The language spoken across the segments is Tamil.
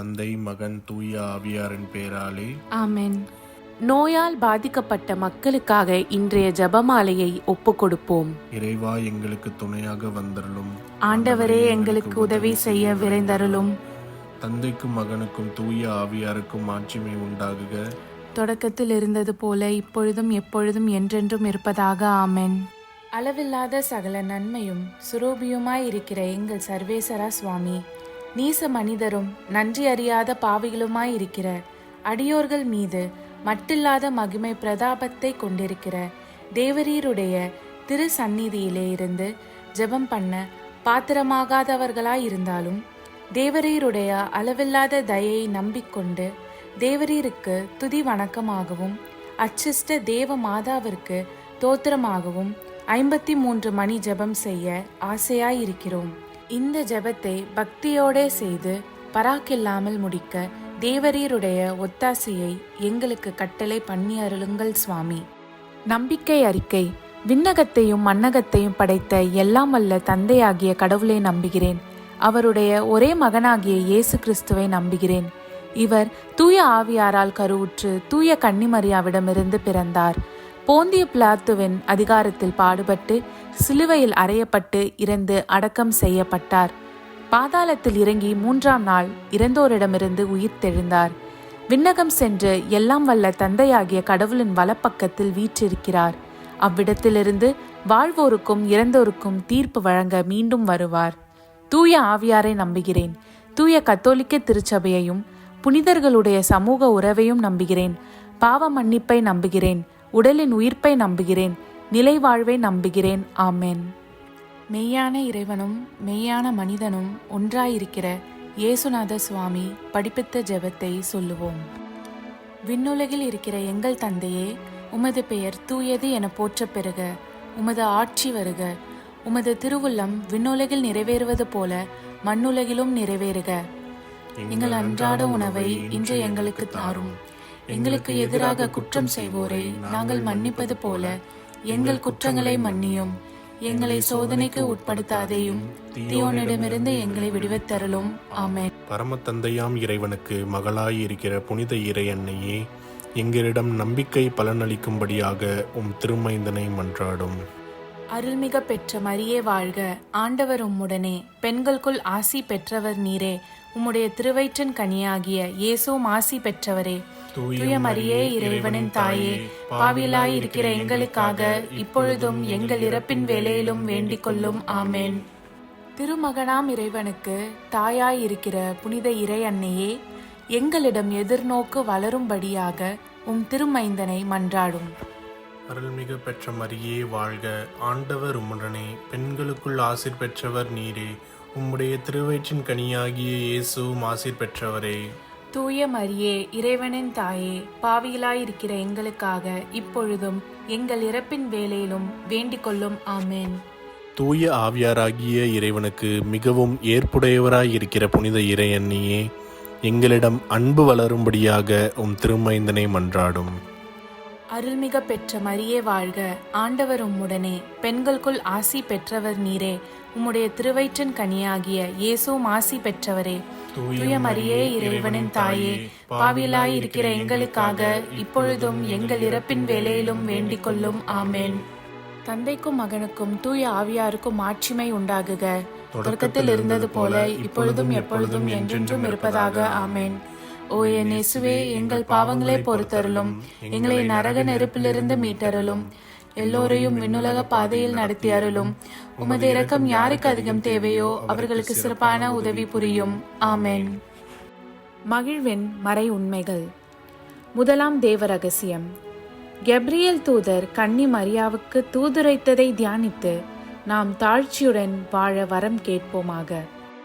தந்தை, மகன், தூய ஆவியாரின் பெயராலே ஆமென். நோயால் பாதிக்கப்பட்ட மக்களுக்காக இன்றைய ஜெபமாலையை ஒப்புக் கொடுப்போம். இறைவா, எங்களுக்கு துணையாக வந்தருளும். ஆண்டவரே, எங்களுக்கு உதவி செய்ய விரைந்தருளும். தந்தைக்கும் மகனுக்கும் தூய ஆவியாருக்கும் மாட்சிமை உண்டாகுக. தொடக்கத்தில் இருந்தது போல இப்பொழுதும் எப்பொழுதும் என்றென்றும் இருப்பதாக. ஆமென். அளவில்லாத சகல நன்மையும் சுரூபியுமாய் இருக்கிற எங்கள் சர்வேசரா சுவாமி, நீச மனிதரும் நன்றி அறியாத பாவிகளுமாய் இருக்கிற அடியோர்கள் மீது மட்டில்லாத மகிமை பிரதாபத்தை கொண்டிருக்கிற தேவரீருடைய திரு சந்நிதியிலே இருந்து ஜெபம் பண்ண பாத்திரமாகாதவர்களாய் இருந்தாலும் தேவரீருடைய அளவில்லாத தயையை நம்பிக்கொண்டு தேவரீருக்கு துதி வணக்கமாகவும் அச்சிஷ்ட தேவ மாதாவிற்கு தோத்திரமாகவும் 53 மணி ஜெபம் செய்ய ஆசையாயிருக்கிறோம். இந்த ஜெபத்தை பக்தியோடே செய்து பராக்கில்லாமல் முடிக்க தேவரீருடைய ஒத்தாசையை எங்களுக்கு கட்டளை பண்ணி அருளுங்கள் சுவாமி. நம்பிக்கை அறிக்கை. விண்ணகத்தையும் மண்ணகத்தையும் படைத்த எல்லாம் வல்ல தந்தையாகிய கடவுளை நம்புகிறேன். அவருடைய ஒரே மகனாகிய இயேசு கிறிஸ்துவை நம்புகிறேன். இவர் தூய ஆவியாரால் கருவுற்று தூய கன்னிமரியாவிடமிருந்து பிறந்தார். போந்திய பிலாத்துவின் அதிகாரத்தில் பாடுபட்டு சிலுவையில் அறையப்பட்டு இறந்து அடக்கம் செய்யப்பட்டார். பாதாளத்தில் இறங்கி 3ஆம் நாள் இறந்தோரிடமிருந்து உயிர்த்தெழுந்தார். விண்ணகம் சென்று எல்லாம் வல்ல தந்தையாகிய கடவுளின் வலப்பக்கத்தில் வீற்றிருக்கிறார். அவ்விடத்திலிருந்து வாழ்வோருக்கும் இறந்தோருக்கும் தீர்ப்பு வழங்க மீண்டும் வருவார். தூய ஆவியாரை நம்புகிறேன். தூய கத்தோலிக்க திருச்சபையையும் புனிதர்களுடைய சமூக உறவையும் நம்புகிறேன். பாவ மன்னிப்பை நம்புகிறேன். உடலின் உயிர்ப்பை நம்புகிறேன். நிலை வாழ்வை நம்புகிறேன். ஆமென். மெய்யான இறைவனும் மெய்யான மனிதனும் ஒன்றாயிருக்கிற இயேசுநாத சுவாமி படிப்பித்த ஜெபத்தை சொல்லுவோம். விண்ணுலகில் இருக்கிற எங்கள் தந்தையே, உமது பெயர் தூயது என போற்றப் பெறுக. உமது ஆட்சி வருக. உமது திருவுள்ளம் விண்ணுலகில் நிறைவேறுவது போல மண்ணுலகிலும் நிறைவேறுக. எங்கள் அன்றாட உணவை இன்று எங்களுக்கு தாரும். எங்களுக்கு எதிராக குற்றம் செய்வோரை நாங்கள் மன்னிப்பது போல எங்கள் குற்றங்களை மன்னியும். எங்களை சோதனைக்கு உட்படுத்தாதேயும், தீயோனிடமிருந்து எங்களை விடுவித்தருளும். ஆமென். பரம தந்தையாம் இறைவனுக்கு மகளாய் இருக்கிற புனித இறை அன்னையே, எங்களிடம் நம்பிக்கை பலனளிக்கும்படியாக உம் திருமைந்தனை மன்றாடும். அருள்மிக பெற்ற மரியே வாழ்க. ஆண்டவர் உம்முடனே, பெண்களுக்குள் ஆசி பெற்றவர் நீரே. உம்முடைய திருவயிற்றின் கனியாகிய இயேசுவும் ஆசி பெற்றவரே. தூய மரியே, இறைவனின் தாயே, பாவிலாய் இருக்கிற எங்களுக்காக இப்பொழுதும் எங்கள் இறப்பின் வேளையிலும் வேண்டிக் கொள்ளும். ஆமென். திருமகனாம் இறைவனுக்கு தாயாய் இருக்கிற புனித இறை அன்னையே, எங்களிடம் எதிர்நோக்கு வளரும்படியாக உம் திருமைந்தனை மன்றாடும். அருள்மிகு பெற்ற மரியே வாழ்க. ஆண்டவர் உம்முடனே, பெண்களுக்குள் ஆசீர் பெற்றவர் நீரே. உம்முடைய திருவயிற்றின் கனியாகிய இயேசுவும் ஆசீர் பெற்றவரே. தூய மரியே, இறைவனின் தாயே, பாவிகளாயிருக்கிற எங்களுக்காக இப்பொழுதும் எங்கள் இறப்பின் வேளையிலும் வேண்டிக் கொள்ளும். ஆமென். தூய ஆவியாராகிய இறைவனுக்கு மிகவும் ஏற்புடையவராயிருக்கிற புனித இறை அன்னியே, எங்களிடம் அன்பு வளரும்படியாக உம் திருமைந்தனை மன்றாடும். அருள்மிக பெற்ற மரியே வாழ்க. ஆண்டவர் உம்முடனே, பெண்களுக்குள் ஆசி பெற்றவர் நீரே. உம்முடைய திருவயிற்றின் கனியாகிய இயேசுவும் ஆசி பெற்றவரே. தூய மரியே, இறைவனின் தாயே, பாவிலாய் இருக்கிற எங்களுக்காக இப்பொழுதும் எங்கள் இறப்பின் வேளையிலும் வேண்டிக் கொள்ளும். ஆமென். தந்தைக்கும் மகனுக்கும் தூய ஆவியாருக்கும் மாட்சிமை உண்டாகுக. தொடக்கத்தில் இருந்தது போல இப்பொழுதும் எப்பொழுதும் என்றென்றும் இருப்பதாக. ஆமென். ஓ என் இயேசுவே, எங்கள் பாவங்களை பொறுத்தருளும். எங்களை நரக நெருப்பிலிருந்து மீட்டருளும். எல்லோரையும் விண்ணுலக பாதையில் நடத்தி அருளும். உமது இரக்கம் யாருக்கு அதிகம் தேவையோ அவர்களுக்கு சிறப்பான உதவி புரியும். ஆமென். மகிழ்வின் மறை உண்மைகள். முதலாம் தேவ ரகசியம். கெப்ரியேல் தூதர் கன்னி மரியாவுக்கு தூதுரைத்ததை தியானித்து நாம் தாழ்ச்சியுடன் வாழ வரம் கேட்போமாக.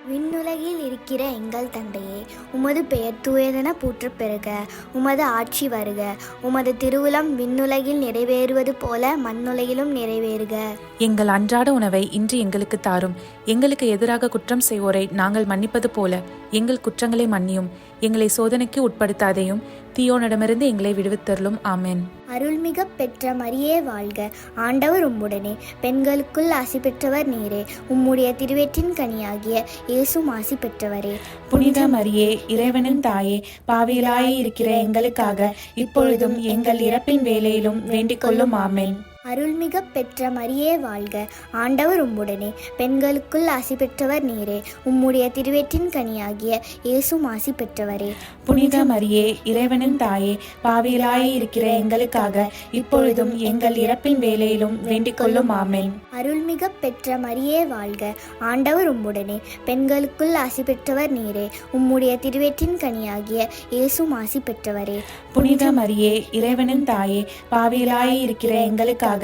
விண்ணுலகில் இருக்கிற எங்கள் தந்தையே, உமது பெயர் தூயதென போற்றப் பெறுக. உமது ஆட்சி வருக. உமது திருவுளம் விண்ணுலகில் நிறைவேறுவது போல மண்ணுலகிலும் நிறைவேறுக. எங்கள் அன்றாட உணவை இன்று எங்களுக்கு தாரும். எங்களுக்கு எதிராக குற்றம் செய்வோரை நாங்கள் மன்னிப்பது போல எங்கள் குற்றங்களை மன்னியும். எங்களை சோதனைக்கு உட்படுத்தாதையும், தீயோனிடமிருந்து எங்களை விடுவித்தருளும். ஆமென். அருள்மிக பெற்ற மரியே வாழ்க, ஆண்டவர் உம்முடனே, பெண்களுக்குள் ஆசி பெற்றவர் நீரே. உம்முடைய திருவயிற்றின் கனியாகிய இயேசுவும் ஆசி பெற்றவரே. புனித மரியே, இறைவனின் தாயே, பாவிகளாய் இருக்கிற எங்களுக்காக இப்பொழுதும் எங்கள் இறப்பின் வேளையிலும் வேண்டிக் கொள்ளும். ஆமென். அருள்மிக பெற்ற மரியே வாழ்க, ஆண்டவர் உம்முடனே, பெண்களுக்குள் ஆசி பெற்றவர் நீரே. உம்முடைய திருவயிற்றின் கனியாகிய இயேசுவும் ஆசி பெற்றவரே. புனித மரியே, இறைவனின் தாயே, பாவிகளாய் இருக்கிற எங்களுக்காக இப்பொழுதும் எங்கள் இறப்பின் வேளையிலும் வேண்டிக் கொள்ளும். ஆமென். அருள்மிக பெற்ற மரியே வாழ்க, ஆண்டவர் உம்முடனே, பெண்களுக்குள் ஆசி பெற்றவர் நீரே. உம்முடைய திருவயிற்றின் கனியாகிய இயேசுவும் ஆசி பெற்றவரே. புனித மரியே, இறைவனின் தாயே, பாவிகளாய் இருக்கிற எங்களுக்காக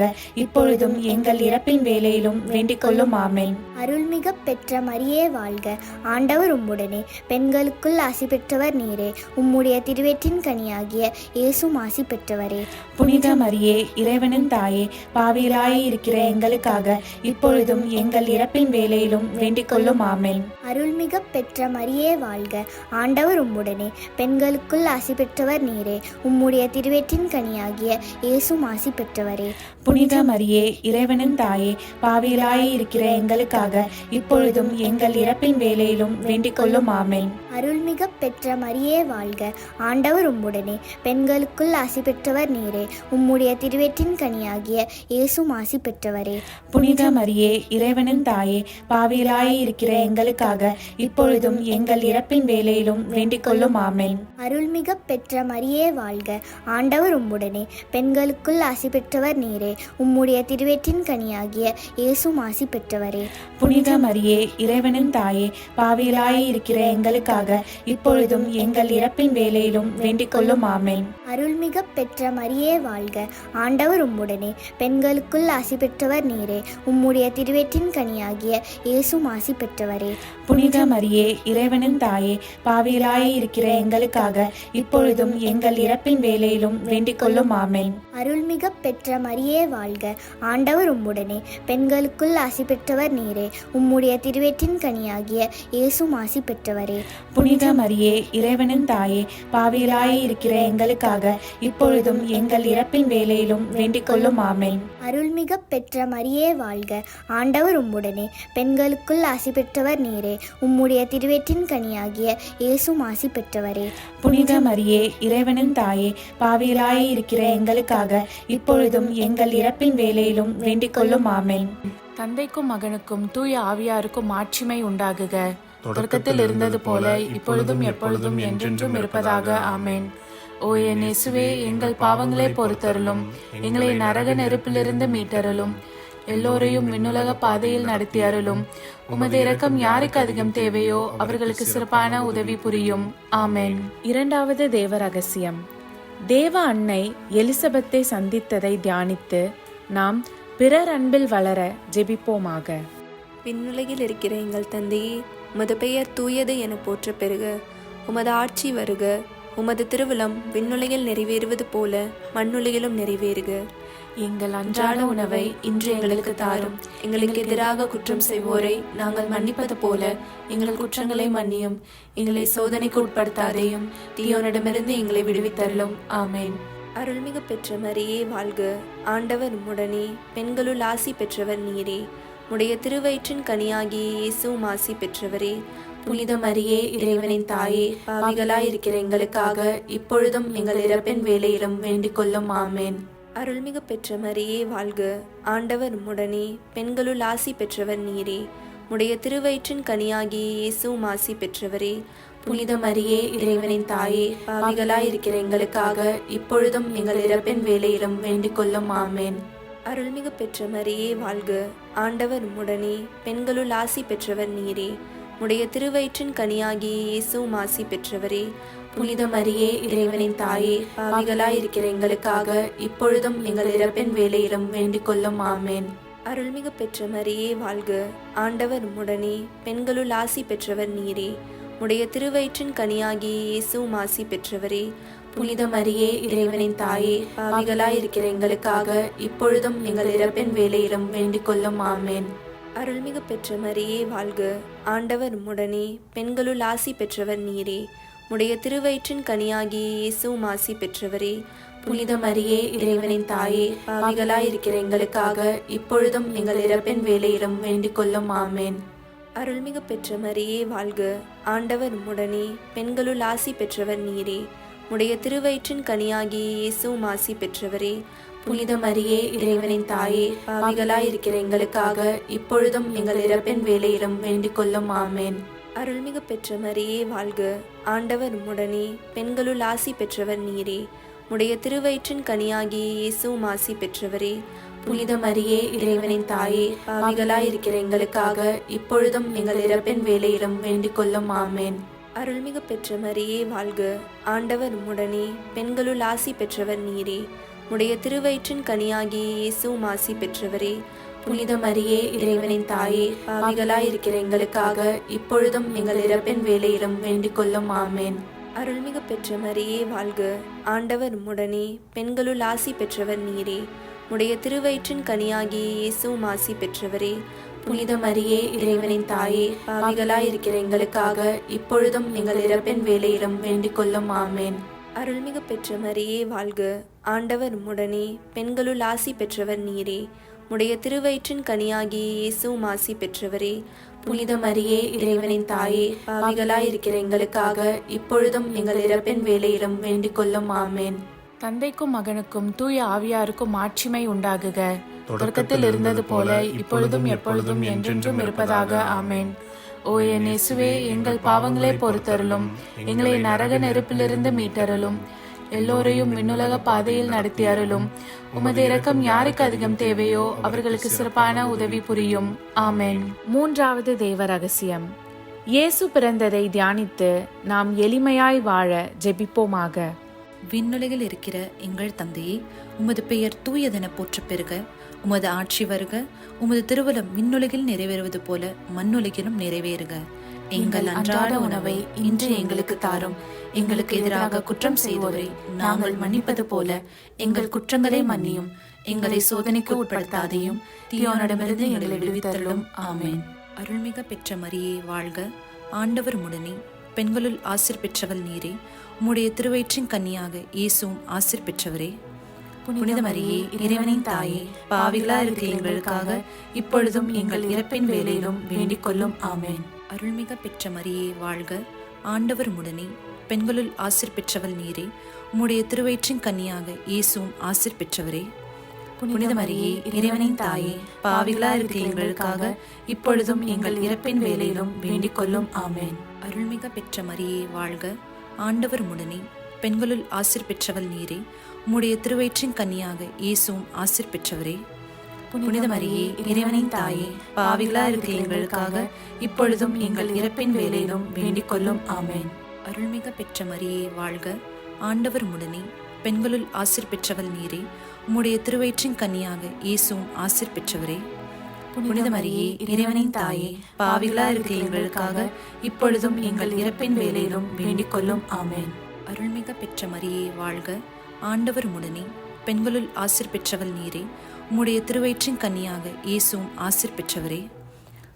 இப்பொழுதும் எங்கள் இறப்பின் வேளையிலும் வேண்டிக் கொள்ளும். ஆமென். அருள்மிக பெற்ற மரியே வாழ்க, ஆண்டவர் உம்முடனே, பெண்களுக்குள் ஆசி பெற்றவர் நீரே. உம்முடைய திருவயிற்றின் கனியாகிய இயேசுவும் ஆசி பெற்றவரே. புனித மரியே, இறைவனின் தாயே, பாவிகளாய் இருக்கிற எங்களுக்காக இப்பொழுதும் எங்கள் இறப்பின் வேளையிலும் வேண்டிக் கொள்ளும். ஆமென். அருள்மிக பெற்ற மரியே வாழ்க, ஆண்டவர் உம்முடனே, பெண்களுக்குள் ஆசி பெற்றவர் நீரே. உம்முடைய திருவயிற்றின் கனியாகிய இயேசுவும் ஆசி பெற்றவரே. புனித மரியே, இறைவனின் தாயே, பாவிகளாய் இருக்கிற எங்களுக்காக இப்பொழுதும் எங்கள் இறப்பின் வேளையிலும் வேண்டிக் கொள்ளும். ஆமென். அருள்மிக பெற்ற மரியே வாழ்க, ஆண்டவர் உம்முடனே, பெண்களுக்குள் ஆசி பெற்றவர் நீரே. உம்முடைய திருவயிற்றின் கனியாகிய இயேசுவும் ஆசி பெற்றவரே. புனித மரியே, இறைவனின் தாயே, பாவிகளாய் இருக்கிற எங்களுக்காக இப்பொழுதும் எங்கள் இறப்பின் வேளையிலும் வேண்டிக் கொள்ளும். ஆமென். அருள்மிக பெற்ற மரியே வாழ்க, ஆண்டவர் உம்முடனே, பெண்களுக்குள் ஆசி பெற்றவர் நீரே. உம்முடைய திருவயிற்றின் கனியாகிய இயேசுவும் ஆசி பெற்றவரே. புனித மரியே, இறைவனின் தாயே, பாவிகளாய் இருக்கிற எங்களுக்காக இப்பொழுதும் எங்கள் இறப்பின் வேளையிலும் வேண்டிக் கொள்ளும். ஆமென். அருள்மிக பெற்ற மரியே வாழ்க, ஆண்டவர் உம்முடனே, பெண்களுக்குள் ஆசி பெற்றவர் நீரே. உம்முடைய திருவயிற்றின் கனியாகிய இயேசுவும் ஆசி பெற்றவரே. புனித மரியே, இறைவனின் தாயே, பாவிகளாய் இருக்கிற எங்களுக்காக இப்பொழுதும் எங்கள் இறப்பின் வேளையிலும் வேண்டிக் கொள்ளும். ஆமென். அருள்மிக பெற்ற மரியே வாழ்க, ஆண்டவர் உம்முடனே, பெண்களுக்குள் ஆசி பெற்றவர் நீரே. உம்முடைய திருவயிற்றின் கனியாகிய இயேசுவும் ஆசி பெற்றவரே. புனித மரியே, இறைவனின் தாயே, பாவிகளாய் இருக்கிற எங்களுக்காக இப்பொழுதும் எங்கள் இறப்பின் வேளையிலும் வேண்டிக் கொள்ளும். ஆமென். அருள்மிக பெற்ற மரியே வாழ்க, ஆண்டவர் உம்முடனே, பெண்களுக்குள் ஆசி பெற்றவர் நீரே. உம்முடைய திருவயிற்றின் கனியாகிய இயேசுவும் ஆசி பெற்றவரே. புனித மரியே, இறைவனின் தாயே, பாவிகளாய் இருக்கிற எங்களுக்காக இப்பொழுதும் எங்கள் இறப்பின் வேளையிலும் வேண்டிக் கொள்ளும். ஆமென். தந்தைக்கும் மகனுக்கும் தூய ஆவியாருக்கும் மாட்சிமை உண்டாகுக. தொடக்கத்தில் இருந்தது போல இப்பொழுதும் எப்பொழுதும் என்றென்றும் இருப்பதாக. ஆமென். ஓ என் இயேசுவே, எங்கள் பாவங்களை பொறுத்தருளும். எங்களை நரக நெருப்பிலிருந்து மீட்டருளும். எல்லோரையும் விண்ணுலக பாதையில் நடத்தி அருளும். உமது இரக்கம் யாருக்கு அதிகம் தேவையோ அவர்களுக்கு சிறப்பான உதவி புரியும். ஆமென். இரண்டாவது தேவ ரகசியம். தேவ அன்னை எலிசபெத்தை சந்தித்ததை தியானித்து நாம் பிறர் அன்பில் வளர ஜெபிப்போமாக. விண்ணுலகில் இருக்கிற எங்கள் தந்தையே, உமது பெயர் தூயது என போற்ற பெறுக. உமது ஆட்சி வருக. உமது திருவிழம் விண்ணுலகில் நிறைவேறுவது போல மண்ணுலகிலும் நிறைவேறுக. எங்கள் அன்றாட உணவை இன்று எங்களுக்கு தாரும். எங்களுக்கு எதிராக குற்றம் செய்வோரை நாங்கள் மன்னிப்பது போல எங்கள் குற்றங்களை மன்னியும். எங்களை சோதனைக்கு உட்படுத்தாதையும், தீயோனிடமிருந்து எங்களை விடுவித்தருளும். ஆமென். அருள்மிகு பெற்ற மரியே வாழ்க, ஆண்டவர் உம்முடனே, பெண்களுள் ஆசி பெற்றவர் நீரே. உடைய திருவயிற்றின் கனியாகிய இயேசுவும் ஆசி பெற்றவரே. புனித மரியே, இறைவனின் தாயே, பாவிகளாய் இருக்கிற எங்களுக்காக இப்பொழுதும் எங்கள் இறப்பின் வேளையிலும் வேண்டிக் கொள்ளும். ஆமென். அருள்மிகு பெற்ற மரியே வாழ்க, ஆண்டவர் உம்முடனே, பெண்களுள் ஆசி பெற்றவர் நீரே. உடைய திருவயிற்றின் கனியாகிய இயேசுவும் ஆசி பெற்றவரே. புனித மரியே, இறைவனின் தாயே, பாவிகளாய் இருக்கிற எங்களுக்காக இப்பொழுதும் எங்கள் இறப்பின் வேளையிலும் வேண்டிக் கொள்ளும். ஆமென். அருள்மிகு பெற்ற மரியே வாழ்க, ஆண்டவர் உம்முடனே, பெண்களுள் ஆசி பெற்றவர் நீரே. உடைய திருவயிற்றின் கனியாகிய இயேசுவும் ஆசி பெற்றவரே. புனித மரியே, இறைவனின் தாயே, பாவிகளாய் இருக்கிற எங்களுக்காக இப்பொழுதும் எங்கள் இறப்பின் வேளையிலும் வேண்டிக் கொள்ளும். ஆமென். அருள்மிகு பெற்ற மரியே வாழ்க, ஆண்டவர் உம்முடனே, பெண்களுள் ஆசி பெற்றவர் நீரே. உடைய திருவயிற்றின் கனியாகிய இயேசுவும் ஆசி பெற்றவரே. புனித மரியே இறைவனின் தாயே, பாவிகளாயிருக்கிற எங்களுக்காக இப்பொழுதும் எங்கள் இறப்பின் வேளையிலும் வேண்டிக் கொள்ளும். ஆமேன். அருள்மிகு பெற்ற மரியே வாழ்க, ஆண்டவர் உம்முடனே, பெண்களுள் ஆசி பெற்றவர் நீரே. உடைய திருவயிற்றின் கனியாகிய இயேசுவும் ஆசி பெற்றவரே. புனித மரியே இறைவனின் தாயே, பாவிகளாயிருக்கிற எங்களுக்காக இப்பொழுதும் எங்கள் இறப்பின் வேளையிலும் வேண்டிக் கொள்ளும். ஆமேன். அருள்மிகு பெற்ற மரியே வாழ்க, ஆண்டவர் உம்முடனே, பெண்களுள் ஆசி பெற்றவர் நீரே. உடைய திருவயிற்றின் கனியாகிய இயேசுவும் ஆசி பெற்றவரே. புனித மரியே இறைவனின் தாயே, பாவிகளாயிருக்கிற எங்களுக்காக இப்பொழுதும் எங்கள் இறப்பின் வேளையிலும் வேண்டிக் கொள்ளும். ஆமேன். அருள்மிகு பெற்ற மரியே வாழ்க, ஆண்டவர் உம்முடனே, பெண்களுள் ஆசி பெற்றவர் நீரே. உடைய திருவயிற்றின் கனியாகிய இயேசுவும் ஆசி பெற்றவரே. புனித மரியே இறைவனின் தாயே, பாவிகளாயிருக்கிற எங்களுக்காக இப்பொழுதும் எங்கள் இறப்பின் வேளையிலும் வேண்டிக் கொள்ளும். ஆமேன். அருள்மிகு பெற்ற மரியே வாழ்க, ஆண்டவர் உம்முடனே, பெண்களுள் ஆசி பெற்றவர் நீரே. உடைய திருவயிற்றின் கனியாகிய இயேசுவும் ஆசி பெற்றவரே. புனித மரியே இறைவனின் தாயே, பாவிகளாயிருக்கிற எங்களுக்காக இப்பொழுதும் எங்கள் இறப்பின் வேளையிலும் வேண்டிக் கொள்ளும். ஆமேன். அருள்மிகு பெற்ற மரியே வாழ்க, ஆண்டவர் உம்முடனே, பெண்களுள் ஆசி பெற்றவர் நீரே. உடைய திருவயிற்றின் கனியாகிய இயேசுவும் ஆசி பெற்றவரே. புனித மரியே இறைவனின் தாயே, பாவிகளாயிருக்கிற எங்களுக்காக இப்பொழுதும் எங்கள் இறப்பின் வேளையிலும் வேண்டிக் கொள்ளும். ஆமேன். அருள்மிகு பெற்ற மரியே வாழ்க, ஆண்டவர் உம்முடனே, பெண்களுள் ஆசி பெற்றவர் நீரே. உடைய திருவயிற்றின் கனியாகிய இயேசுவும் ஆசி பெற்றவரே. புனித மரியே இறைவனின் தாயே, பாவிகளாயிருக்கிற எங்களுக்காக இப்பொழுதும் எங்கள் இறப்பின் வேளையிலும் வேண்டிக் கொள்ளும். ஆமேன். தந்தைக்கும் மகனுக்கும் தூய ஆவியாருக்கும் ஆட்சிமை உண்டாகுக. தொடக்கத்தில் இருந்தது போல இப்பொழுதும் எப்பொழுதும் என்றென்றும் இருப்பதாக. ஆமேன். ஓ என் இயேசுவே, எங்கள் பாவங்களை பொறுத்தருளும், எங்களை நரக நெருப்பிலிருந்து மீட்டருளும், எல்லோரையும் விண்ணுலக பாதையில் நடத்தி அருளும். உமது இரக்கம் யாருக்கு அதிகம் தேவையோ அவர்களுக்கு சிறப்பான உதவி புரியும். ஆமேன். மூன்றாவது தேவ ரகசியம். இயேசு பிறந்ததை தியானித்து நாம் எளிமையாய் வாழ ஜெபிப்போமாக. விண்ணுலகில் இருக்கிற எங்கள் தந்தையே, உமது பெயர் தூயதென போற்றப் பெறுக. உமது ஆட்சி வருக. உமது திருவுளம் விண்ணுலகில் நிறைவேறுவது போல மண்ணுலகிலும் நிறைவேறுக. எங்கள் அன்றாட உணவை இன்று எங்களுக்கு தாரும். எங்களுக்கு எதிராக குற்றம் செய்வோரை நாங்கள் மன்னிப்பது போல எங்கள் குற்றங்களை மன்னியும். எங்களை சோதனைக்கு உட்படுத்தாதையும் தீயோனிடமிருந்து எங்களை விடுவித்தருளும். ஆமேன். அருள்மிக பெற்ற மரியே வாழ்க, ஆண்டவர் உம்முடனே, பெண்களுள் ஆசீர் பெற்றவள் நீரே. உம்முடைய திருவயிற்றின் கன்னியாக இயேசுவும் ஆசீர் பெற்றவரே. புனித மரியே இறைவனின் தாயே, பாவிகளா இருக்கிற எங்களுக்காக இப்பொழுதும் எங்கள் இறப்பின் வேளையிலும் வேண்டிக் கொள்ளும். ஆமேன். அருள்மிக பெற்ற மரியே வாழ்க, ஆண்டவர் உம்முடனே, பெண்களுள் ஆசீர் பெற்றவள் நீரே. உம்முடைய திருவயிற்றின் கன்னியாக இயேசுவும் ஆசீர் பெற்றவரே. புனித மரியே இறைவனின் தாயே, பாவிகளா இருக்கிற எங்களுக்காக இப்பொழுதும் எங்கள் இறப்பின் வேளையிலும் வேண்டிக் கொள்ளும். ஆமேன். அருள்மிக பெற்ற மரியே வாழ்க, ஆண்டவர் உம்முடனே, பெண்களுள் ஆசீர் பெற்றவள் நீரே. உம்முடைய திருவயிற்றின் கன்னியாக இயேசுவும் ஆசீர் பெற்றவரே. புனித மரியே இறைவனின் தாயே, பாவிகளா இருக்கிற எங்களுக்காக இப்பொழுதும் எங்கள் இறப்பின் வேளையிலும் வேண்டிக் கொள்ளும். ஆமேன். அருள்மிக பெற்ற மரியே வாழ்க, ஆண்டவர் உம்முடனே, பெண்களுள் ஆசீர் பெற்றவள் நீரே. உம்முடைய திருவயிற்றின் கன்னியாக இயேசுவும் ஆசீர் பெற்றவரே. புனித மரியே இறைவனின் தாயே, பாவிகளா இருக்கிற எங்களுக்காக இப்பொழுதும் எங்கள் இறப்பின் வேளையிலும் வேண்டிக் கொள்ளும். ஆமேன். அருள்மிக பெற்ற மரியே வாழ்க, ஆண்டவர் உம்முடனே, பெண்களுள் ஆசீர் பெற்றவள் நீரே. உம்முடைய திருவயிற்றின் கன்னியாக இயேசுவும் ஆசீர் பெற்றவரே.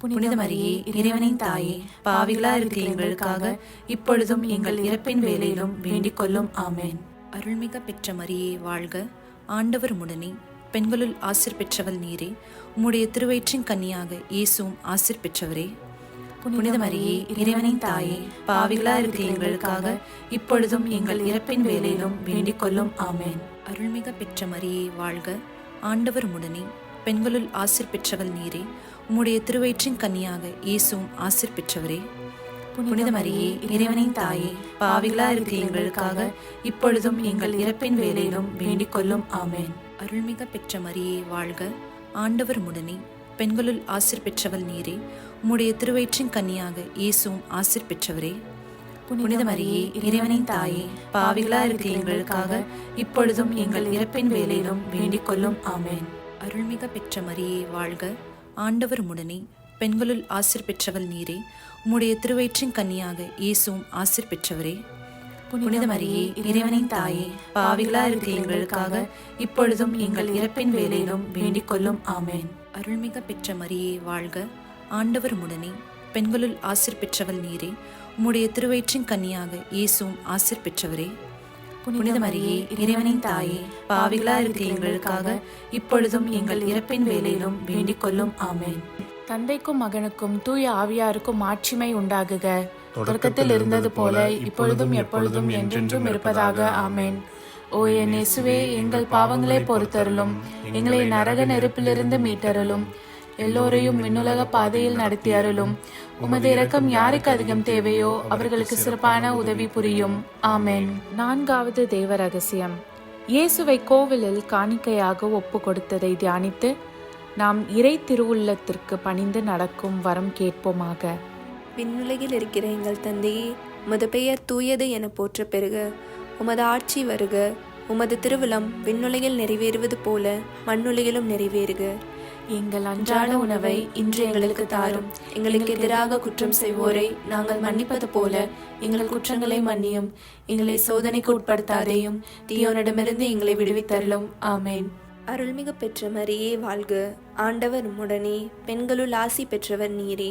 புனித மரியே இறைவனின் தாயே, பாவிகளா இருக்கிற எங்களுக்காக இப்பொழுதும் எங்கள் இறப்பின் வேளையிலும் வேண்டிக் கொள்ளும். ஆமேன். அருள்மிக பெற்ற மரியே வாழ்க, ஆண்டவர் உம்முடனே, பெண்களுள் ஆசீர் பெற்றவள் நீரே. உம்முடைய திருவயிற்றின் கன்னியாக இயேசுவும் ஆசீர் பெற்றவரே. புனித மரியே இறைவனின் தாயே, பாவிகளா இருக்கிற எங்களுக்காக இப்பொழுதும் எங்கள் இறப்பின் வேளையிலும் வேண்டிக் கொள்ளும். ஆமேன். அருள்மிக பெற்ற மரியே வாழ்க, ஆண்டவர் உம்முடனே, பெண்களுள் ஆசீர் பெற்றவள் நீரே. உம்முடைய திருவயிற்றின் கன்னியாக இயேசுவும் ஆசீர் பெற்றவரே. புனித மரியே இறைவனின் தாயே, பாவிகளா இருக்கிற எங்களுக்காக இப்பொழுதும் எங்கள் இறப்பின் வேளையிலும் வேண்டிக் கொள்ளும். ஆமேன். அருள்மிக பெற்ற மரியே வாழ்க, ஆண்டவர் உம்முடனே, பெண்களுள் ஆசீர் பெற்றவள் நீரே. உம்முடைய திருவயிற்றின் கன்னியாக இயேசுவும் ஆசீர் பெற்றவரே. புனித மரியே இறைவனின் தாயே, பாவிகளா இருக்கிற எங்களுக்காக இப்பொழுதும் எங்கள் இறப்பின் வேளையிலும் வேண்டிக் கொள்ளும். ஆமேன். அருள்மிக பெற்ற மரியே வாழ்க, ஆண்டவர் உம்முடனே, பெண்களுள் ஆசீர் பெற்றவள் நீரே. உம்முடைய திருவயிற்றின் கன்னியாக இயேசுவும் ஆசீர் பெற்றவரே. புனித மரியே, இறைவனின் தாயே, பாவிகளா இருக்கிற எங்களுக்காக இப்பொழுதும் எங்கள் இறப்பின் வேளையிலும் வேண்டிக் கொள்ளும். ஆமென். அருள்மிக பெற்ற மரியே வாழ்க, ஆண்டவர் உம்முடனே, பெண்களுள் ஆசீர் பெற்றவள் நீரே. உம்முடைய திருவயிற்றின் கன்னியாக இயேசுவும் ஆசீர் பெற்றவரே. புனித மரியே, இறைவனின் தாயே, பாவிகளா இருக்கிற எங்களுக்காக இப்பொழுதும் எங்கள் இறப்பின் வேளையிலும் வேண்டிக் கொள்ளும். ஆமென். தந்தைக்கும் மகனுக்கும் தூய ஆவியாருக்கும் மாட்சிமை உண்டாகுக. தொடக்கத்தில் இருந்தது போல இப்பொழுதும் எப்பொழுதும் என்றென்றும் இருப்பதாக. ஆமென். ஓ என் இயேசுவே, எங்கள் பாவங்களை பொறுத்தருளும், எங்களை நரக நெருப்பிலிருந்து மீட்டருளும், எல்லோரையும் விண்ணுலக பாதையில் நடத்தி அருளும். உமது இரக்கம் யாருக்கு அதிகம் தேவையோ அவர்களுக்கு சிறப்பான உதவி புரியும். ஆமென். 4வது தேவ ரகசியம். இயேசுவை கோவிலில் காணிக்கையாக ஒப்பு கொடுத்ததை தியானித்து நாம் இறை திருவுள்ளத்திற்கு பணிந்து நடக்கும் வரம் கேட்போமாக. விண்ணுலகில் இருக்கிற எங்கள் தந்தையே, உமது பெயர் தூயது என போற்ற பெறுக. உமது ஆட்சி வருக. உமது திருவிழம் விண்ணுலகில் நிறைவேறுவது போல மண்ணுலகிலும் நிறைவேறுக. எங்கள் அன்றாட உணவை இன்று எங்களுக்கு தாரும். எங்களுக்கு எதிராக குற்றம் செய்வோரை நாங்கள் மன்னிப்பது போல எங்கள் குற்றங்களை மன்னியும். எங்களை சோதனைக்கு உட்படுத்தாதேயும், தீயோனிடமிருந்து எங்களை விடுவித்தருளும். ஆமென். அருள்மிகு பெற்ற மரியே வாழ்க, ஆண்டவர் உம்முடனே, பெண்களுள் ஆசி பெற்றவர் நீரே.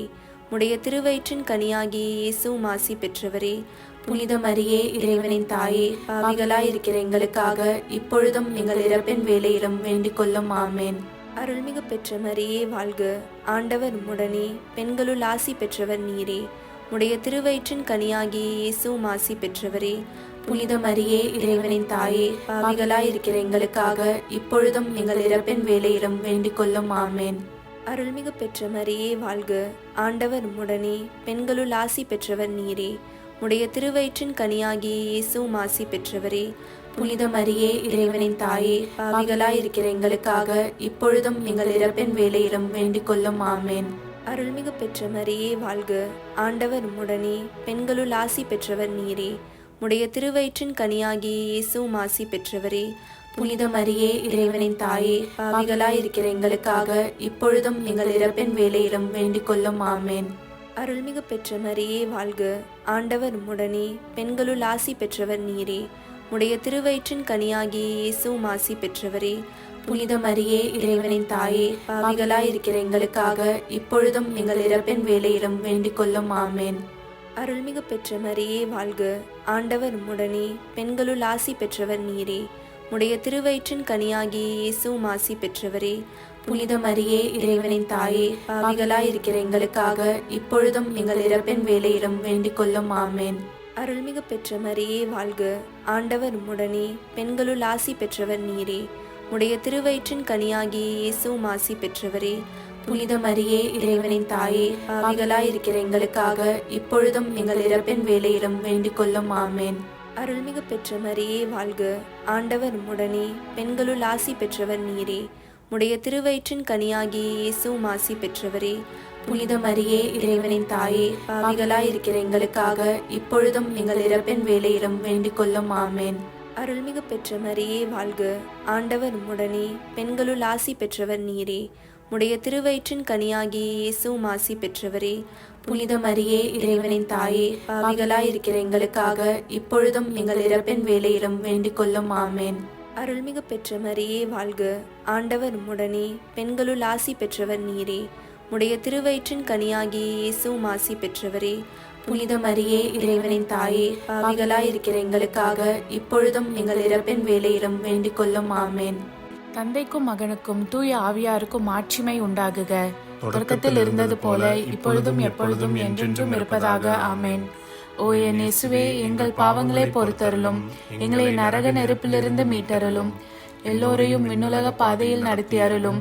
உடைய திருவயிற்றின் கனியாகிய இயேசுவும் ஆசி பெற்றவரே. புனித மரியே, இறைவனின் தாயே, பாவிகளாயிருக்கிற எங்களுக்காக இப்பொழுதும் எங்கள் இறப்பின் வேளையிலும் வேண்டிக் கொள்ளும். ஆமென். அருள்மிகு பெற்ற மரியே வாழ்க, ஆண்டவர் உம்முடனே, பெண்களுள் ஆசி பெற்றவர் நீரே. உடைய திருவயிற்றின் கனியாகிய இயேசுவும் ஆசி பெற்றவரே. புனித மரியே, இறைவனின் தாயே, பாவிகளாயிருக்கிற எங்களுக்காக இப்பொழுதும் எங்கள் இறப்பின் வேளையிலும் வேண்டிக் கொள்ளும். ஆமென். அருள்மிகு பெற்ற மரியே வாழ்க, ஆண்டவர் உம்முடனே, பெண்களுள் ஆசி பெற்றவர் நீரே. உடைய திருவயிற்றின் கனியாகிய இயேசுவும் ஆசி பெற்றவரே. புனித மரியே, இறைவனின் தாயே, பாவிகளாயிருக்கிற எங்களுக்காக இப்பொழுதும் எங்கள் இறப்பின் வேளையிலும் வேண்டிக் கொள்ளும். ஆமென். அருள்மிகு பெற்ற மரியே வாழ்க, ஆண்டவர் உம்முடனே, பெண்களுள் ஆசி பெற்றவர் நீரே. உடைய திருவயிற்றின் கனியாகிய இயேசுவும் ஆசி பெற்றவரே. புனித மரியே, இறைவனின் தாயே, பாவிகளாயிருக்கிற எங்களுக்காக இப்பொழுதும் எங்கள் இறப்பின் வேளையிலும் வேண்டிக் கொள்ளும். ஆமென். அருள்மிகு பெற்ற மரியே வாழ்க, ஆண்டவர் உம்முடனே, பெண்களுள் ஆசி பெற்றவர் நீரே. உடைய திருவயிற்றின் கனியாகிய இயேசுவும் ஆசி பெற்றவரே. புனித மரியே, இறைவனின் தாயே, பாவிகளாயிருக்கிற எங்களுக்காக இப்பொழுதும் எங்கள் இறப்பின் வேளையிலும் வேண்டிக் கொள்ளும். ஆமென். அருள்மிகு பெற்ற மரியே வாழ்க, ஆண்டவர் உம்முடனே, பெண்களுள் ஆசி பெற்றவர் நீரே. உடைய திருவயிற்றின் கனியாகிய இயேசுவும் ஆசி பெற்றவரே. புனித மரியே, இறைவனின் தாயே, பாவிகளாயிருக்கிற எங்களுக்காக இப்பொழுதும் எங்கள் இறப்பின் வேளையிலும் வேண்டிக் கொள்ளும். ஆமென். அருள்மிகு பெற்ற மரியே வாழ்க, ஆண்டவர் உம்முடனே, பெண்களுள் ஆசி பெற்றவர் நீரே. உடைய திருவயிற்றின் கனியாகிய இயேசுவும் ஆசி பெற்றவரே. புனித மரியே, இறைவனின் தாயே, பாவிகளாயிருக்கிற எங்களுக்காக இப்பொழுதும் எங்கள் இறப்பின் வேளையிலும் வேண்டிக் கொள்ளும். ஆமென். அருள்மிகு பெற்ற மரியே வாழ்க, ஆண்டவர் உம்முடனே, பெண்களுள் ஆசி பெற்றவர் நீரே. உடைய திருவயிற்றின் கனியாகிய இயேசுவும் ஆசி பெற்றவரே. புனித மரியே, இறைவனின் தாயே, பாவிகளாயிருக்கிற எங்களுக்காக இப்பொழுதும் எங்கள் இறப்பின் வேளையிலும் வேண்டிக் கொள்ளும். ஆமென். அருள்மிகு பெற்ற மரியே வாழ்க, ஆண்டவர் உம்முடனே, பெண்களுள் ஆசி பெற்றவர் நீரே. உடைய திருவயிற்றின் கனியாகிய இயேசுவும் ஆசி பெற்றவரே. புனித மரியே, இறைவனின் தாயே, பாவிகளாயிருக்கிற எங்களுக்காக இப்பொழுதும் எங்கள் இறப்பின் வேளையிலும் வேண்டிக் கொள்ளும். ஆமென். அருள்மிகு பெற்ற மரியே வாழ்க, ஆண்டவர் உம்முடனே, பெண்களுள் ஆசி பெற்றவர் நீரே. உடைய திருவயிற்றின் கனியாகிய இயேசுவும் ஆசி பெற்றவரே. புனித மரியே, இறைவனின் தாயே, பாவிகளாயிருக்கிற எங்களுக்காக இப்பொழுதும் எங்கள் இறப்பின் வேளையிலும் வேண்டிக் கொள்ளும். ஆமென். தந்தைக்கும் மகனுக்கும் தூய ஆவியாருக்கும் மாட்சிமை உண்டாகுக. தொடக்கத்தில் இருந்தது போல இப்பொழுதும் எப்பொழுதும் என்றென்றும் இருப்பதாக. ஆமென். ஓ என் இயேசுவே, எங்கள் பாவங்களை பொறுத்தருளும், எங்களை நரக நெருப்பிலிருந்து மீட்டருளும், எல்லோரையும் விண்ணுலக பாதையில் நடத்தி அருளும்.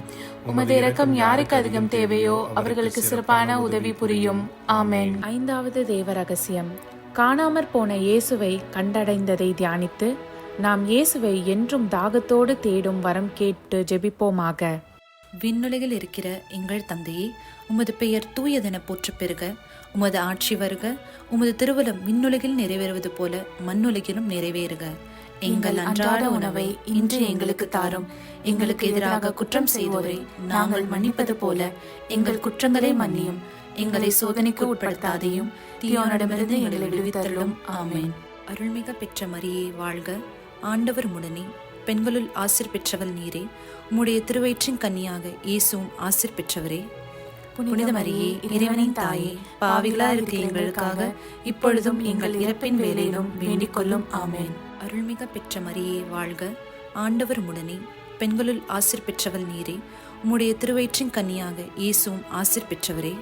உமது இரக்கம் யாருக்கு அதிகம் தேவையோ அவர்களுக்கு சிறப்பான உதவி புரியும். ஆமென். 5வது தேவ ரகசியம். காணாமற் போன இயேசுவை கண்டடைந்ததை தியானித்து நாம் இயேசுவை என்றும் தாகத்தோடு தேடும் வரம் கேட்டு ஜெபிப்போமாக. விண்ணுலகில் இருக்கிற எங்கள் தந்தையே, உமது பெயர் தூயதென போற்ற பெறுக. உமது ஆட்சி வருக. உமது திருவுளம் விண்ணுலகில் நிறைவேறுவது போல மண்ணுலகிலும் நிறைவேறுக. எங்கள் அன்றாட உணவை இன்று எங்களுக்கு தாரும். எங்களுக்கு எதிராக குற்றம் செய்தோரை நாங்கள் மன்னிப்பது போல எங்கள் குற்றங்களை மன்னியும். எங்களை சோதனைக்கு உட்படுத்தாதையும், தீயோனிடமிருந்து எங்களை விடுவித்தருளும். ஆமென். அருள்மிக பெற்ற மரியே வாழ்க, ஆண்டவர் உடனே, பெண்களுள் ஆசிர் பெற்றவள் நீரே. உம்முடைய திருவயிற்றின் கன்னியாக இயேசுவும் ஆசிர் பெற்றவரே. புனித மரியே, இறைவனின் தாயே, பாவிகளா இருக்கிற எங்களுக்காக இப்பொழுதும் எங்கள் இறப்பின் வேளையிலும் வேண்டிக் கொள்ளும். ஆமென். அருள்மிக பெற்ற மரியே வாழ்க, ஆண்டவர் உடனே, பெண்களுள் ஆசிர் பெற்றவள் நீரே. உம்முடைய திருவயிற்றின் கன்னியாக இயேசுவும் ஆசிர் பெற்றவரே.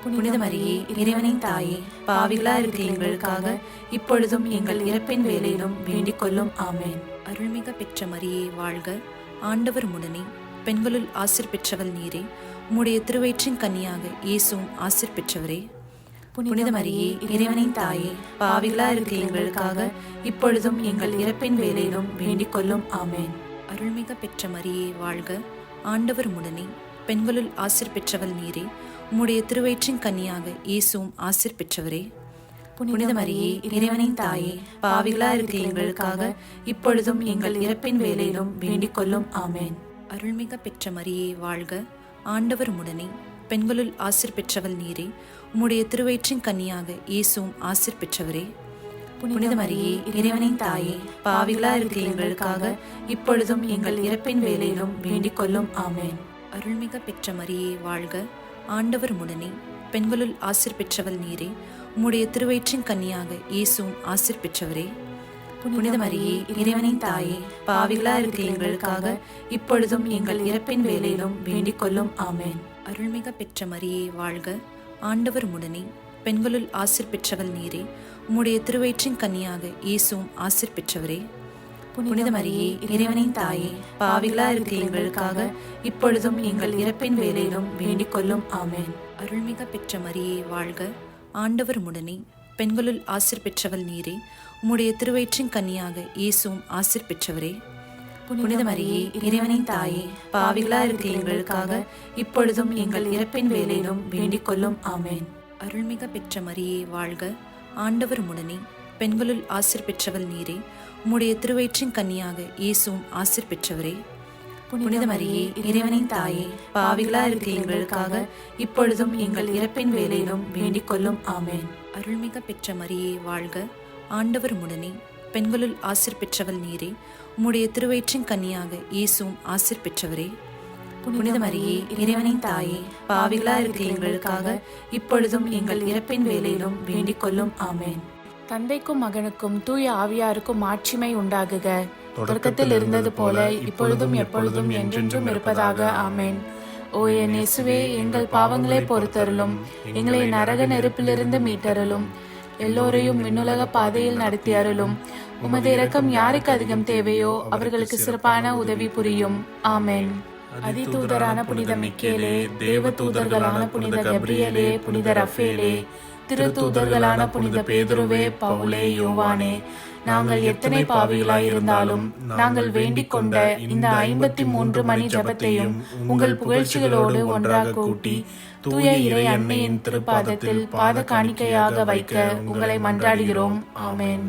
புனித மரியே, இறைவனின் தாயே, பாவிகளா இருக்கிற எங்களுக்காக இப்பொழுதும் எங்கள் இறப்பின் வேளையிலும் வேண்டிக் கொள்ளும். ஆமென். அருள்மிக பெற்ற மரியே வாழ்க, ஆண்டவர் உடனே, பெண்களுள் ஆசிர் பெற்றவள் நீரே. உம்முடைய திருவயிற்றின் கன்னியாக இயேசுவும் ஆசிர் பெற்றவரே. புனித மரியே, இறைவனின் தாயே, பாவிகளா இருக்கிற எங்களுக்காக இப்பொழுதும் எங்கள் இறப்பின் வேளையிலும் வேண்டிக் கொள்ளும். ஆமென். அருள்மிக பெற்ற மரியே வாழ்க, ஆண்டவர் உடனே, பெண்களுள் ஆசிர் பெற்றவள் நீரே. உம்முடைய திருவயிற்றின் கன்னியாக இயேசுவும் ஆசிர் பெற்றவரே. புனித மரியே, இறைவனின் தாயே, பாவிகளா இருக்கிற எங்களுக்காக இப்பொழுதும் எங்கள் இறப்பின் வேளையிலும் வேண்டிக் கொள்ளும். ஆமென். அருள்மிக பெற்ற மரியே வாழ்க, ஆண்டவர் உடனே, பெண்களுள் ஆசிர் பெற்றவள் நீரே. உம்முடைய திருவயிற்றின் கன்னியாக இயேசுவும் ஆசிர் பெற்றவரே. புனித மரியே, இறைவனின் தாயே, பாவிகளா இருக்கிற எங்களுக்காக இப்பொழுதும் எங்கள் இறப்பின் வேளையிலும் வேண்டிக் கொள்ளும். ஆமென். அருள்மிக பெற்ற மரியே வாழ்க, ஆண்டவர் உடனே, பெண்களுள் ஆசிர் பெற்றவள் நீரே. உம்முடைய திருவயிற்றின் கன்னியாக இயேசுவும் ஆசிர் பெற்றவரே. புனித மரியே, இறைவனின் தாயே, பாவிகளா இருக்கிற எங்களுக்காக இப்பொழுதும் எங்கள் இறப்பின் வேளையிலும் வேண்டிக் கொள்ளும். ஆமென். அருள்மிக பெற்ற மரியே வாழ்க, ஆண்டவர் உடனே, பெண்களுள் ஆசிர் பெற்றவள் நீரே. உம்முடைய திருவயிற்றின் கன்னியாக இயேசுவும் ஆசிர் பெற்றவரே. புனித மரியே, இறைவனின் தாயே, பாவிகளா இருக்கிற எங்களுக்காக இப்பொழுதும் எங்கள் இறப்பின் வேளையிலும் வேண்டிக் கொள்ளும். ஆமென். அருள்மிக பெற்ற மரியே வாழ்க, ஆண்டவர் உடனே, பெண்களுள் ஆசிர் பெற்றவள் நீரே. உம்முடைய திருவயிற்றின் கன்னியாக இயேசுவும் ஆசிர் பெற்றவரே. புனித மரியே, இறைவனின் தாயே, பாவிகளா இருக்கிற எங்களுக்காக இப்பொழுதும் எங்கள் இறப்பின் வேளையிலும் வேண்டிக் கொள்ளும். ஆமென். அருள்மிக பெற்ற மரியே வாழ்க, ஆண்டவர் உடனே, பெண்களுள் ஆசிர் பெற்றவள் நீரே. உம்முடைய திருவயிற்றின் கன்னியாக இயேசுவும் ஆசிர் பெற்றவரே. புனித மரியே, இறைவனின் தாயே, பாவிகளா இருக்கிற எங்களுக்காக இப்பொழுதும் எங்கள் இறப்பின் வேளையிலும் வேண்டிக் கொள்ளும். ஆமென். அருள்மிக பெற்ற மரியே வாழ்க, ஆண்டவர் உடனே, பெண்களுள் ஆசிர் பெற்றவள் நீரே. உம்முடைய திருவயிற்றின் கன்னியாக இயேசுவும் ஆசிர் பெற்றவரே. புனித மரியே, இறைவனின் தாயே, பாவிகளா இருக்கிற எங்களுக்காக இப்பொழுதும் எங்கள் இறப்பின் வேளையிலும் வேண்டிக் கொள்ளும். ஆமென். தந்தைக்கும் மகனுக்கும் தூய ஆவியாருக்கும் மாட்சிமை உண்டாகுக. தொடக்கத்தில் இருந்தது போல இப்பொழுதும் எப்பொழுதும் என்றென்றும் இருப்பதாக. ஆமென். ஓ என் இயேசுவே, எங்கள் பாவங்களை பொறுத்தருளும், எங்களை நரக நெருப்பிலிருந்து மீட்டருளும், எல்லோரையும் விண்ணுலக பாதையில் நடத்தி அருளும். உமது இரக்கம் யாருக்கு அதிகம் தேவையோ அவர்களுக்கு சிறப்பான உதவி புரியும். ஆமென். அதிதூதரான புனித மிக்கேலே, தேவ தூதர்களான புனித கப்ரியேலே, புனித ரஃபேலே, திருத்தூதர்களான புனித பேதுருவே, பவுலே, யோவானே, நாங்கள் எத்தனை பாவிகளாய் இருந்தாலும் நாங்கள் வேண்டிக் கொண்ட இந்த 53 மணி ஜபத்தையும் உங்கள் புகழ்ச்சிகளோடு ஒன்றாக கூட்டி தூய இறை அன்னையின் திருப்பாதத்தில் பாத காணிக்கையாக வைக்க உங்களை மன்றாடுகிறோம். ஆமென்.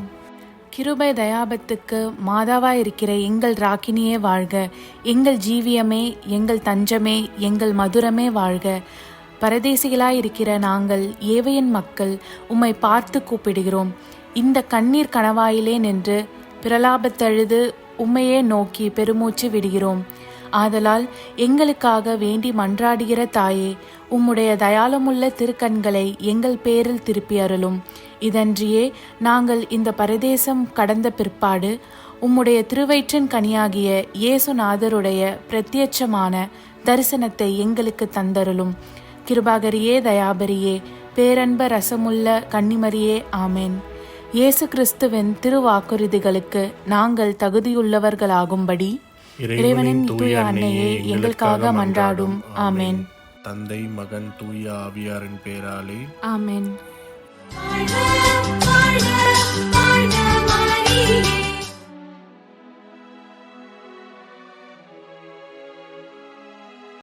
கிருபை தயாபத்துக்கு மாதாவாயிருக்கிற எங்கள் ராக்கினியே வாழ்க. எங்கள் ஜீவியமே, எங்கள் தஞ்சமே, எங்கள் மதுரமே வாழ்க. பரதேசிகளாயிருக்கிற நாங்கள் ஏவையின் மக்கள் உம்மை பார்த்து கூப்பிடுகிறோம். இந்த கண்ணீர் கணவாயிலே நின்று பிரலாபத்தழுது உம்மையே நோக்கி பெருமூச்சு விடுகிறோம். ஆதலால் எங்களுக்காக வேண்டி மன்றாடுகிற தாயே, உம்முடைய தயாளமுள்ள திருக்கண்களை எங்கள் பேரில் திருப்பி அருளும். இதன்றியே நாங்கள் இந்த பரதேசம் கடந்த பிற்பாடு உம்முடைய திருவயிற்றின் கனியாகிய இயேசுநாதருடைய பிரத்யட்சமான தரிசனத்தை எங்களுக்கு தந்தருளும். கிருபாகரியே, தயாபரியே, பேரன்ப ரசமுள்ள கன்னிமரியே, ஆமென். இயேசு கிறிஸ்துவின் திருவாக்குறுதிகளுக்கு நாங்கள் தகுதியுள்ளவர்களாகும்படி இறைவனின் தூய அன்னையே எங்களுக்காக மன்றாடும். ஆமென். தந்தை, மகன், தூய ஆவியாரின் பேராலே ஆமென். வாழ்க